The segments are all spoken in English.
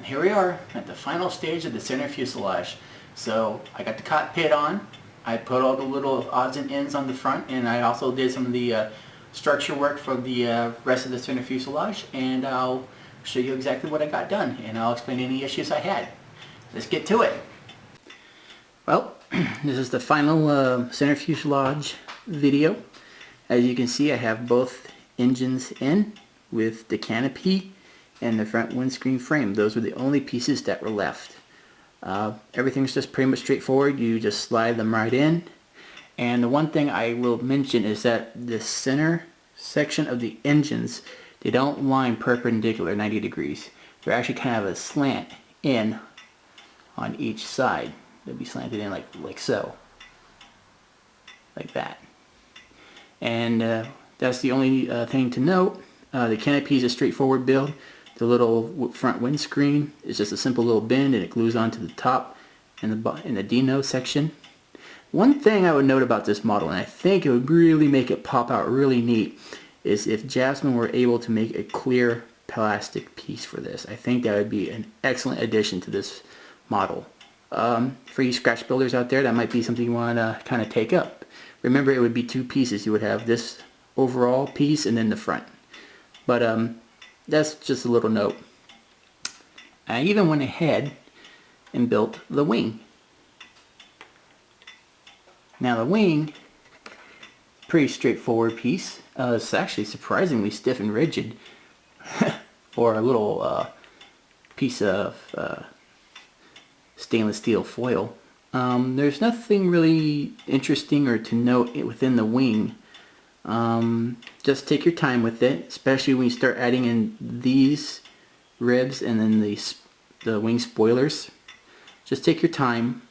And here we are at the final stage of the center fuselage. So I got the cockpit on, I put all the little odds and ends on the front, and I also did some of the structure work for the rest of the center fuselage, and I'll show you exactly what I got done, and I'll explain any issues I had. Let's get to it. Well, this is the final center fuselage video. As you can see, I have both engines in with the canopy and the front windscreen frame. Those were the only pieces that were left. Everything's just pretty much straightforward. You just slide them right in. And the one thing I will mention is that the center section of the engines, they don't line perpendicular 90 degrees. They're actually kind of a slant in on each side. They'll be slanted in like so. Like that. And that's the only thing to note. The canopy is a straightforward build. The little front windscreen is just a simple little bend, and it glues onto the top and the Dino section. One thing I would note about this model, and I think it would really make it pop out really neat, is if Jasmine were able to make a clear plastic piece for this. I think that would be an excellent addition to this model. For you scratch builders out there, that might be something you want to kind of take up. Remember, it would be two pieces. You would have this overall piece and then the front. But that's just a little note. I even went ahead and built the wing. Now the wing, pretty straightforward piece. It's actually surprisingly stiff and rigid for a little piece of stainless steel foil. There's nothing really interesting or to note within the wing. Just take your time with it, especially when you start adding in these ribs and then the wing spoilers. Just take your time.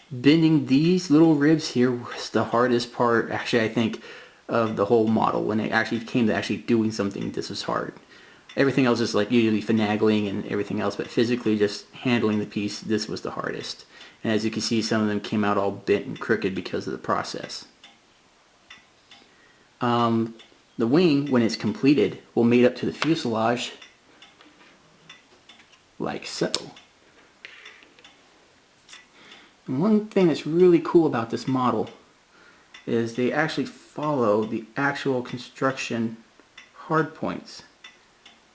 Bending these little ribs here was the hardest part, actually, I think, of the whole model. When it actually came to actually doing something, this was hard. Everything else is like usually finagling and everything else, but physically just handling the piece, this was the hardest. And as you can see, some of them came out all bent and crooked because of the process. The wing, when it's completed, will mate up to the fuselage like so. And one thing that's really cool about this model is they actually follow the actual construction hard points.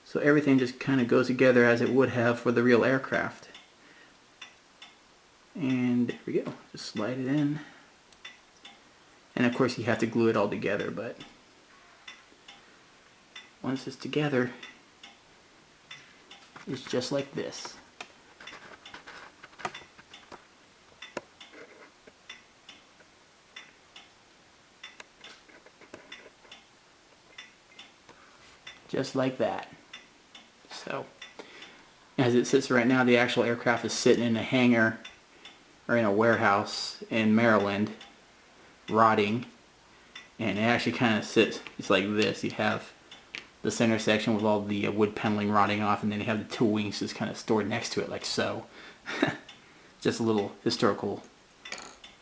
So everything just kind of goes together as it would have for the real aircraft. And there we go. Just slide it in. And of course you have to glue it all together, but once it's together, it's just like this. Just like that. So, as it sits right now, the actual aircraft is sitting in a hangar or in a warehouse in Maryland, rotting, and it actually kind of sits, it's like this. You have the center section with all the wood paneling rotting off, and then you have the two wings just kind of stored next to it like so. Just a little historical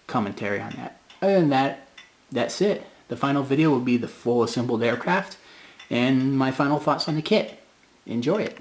commentary on that. Other than that, that's it. The final video will be the full assembled aircraft and my final thoughts on the kit. Enjoy it.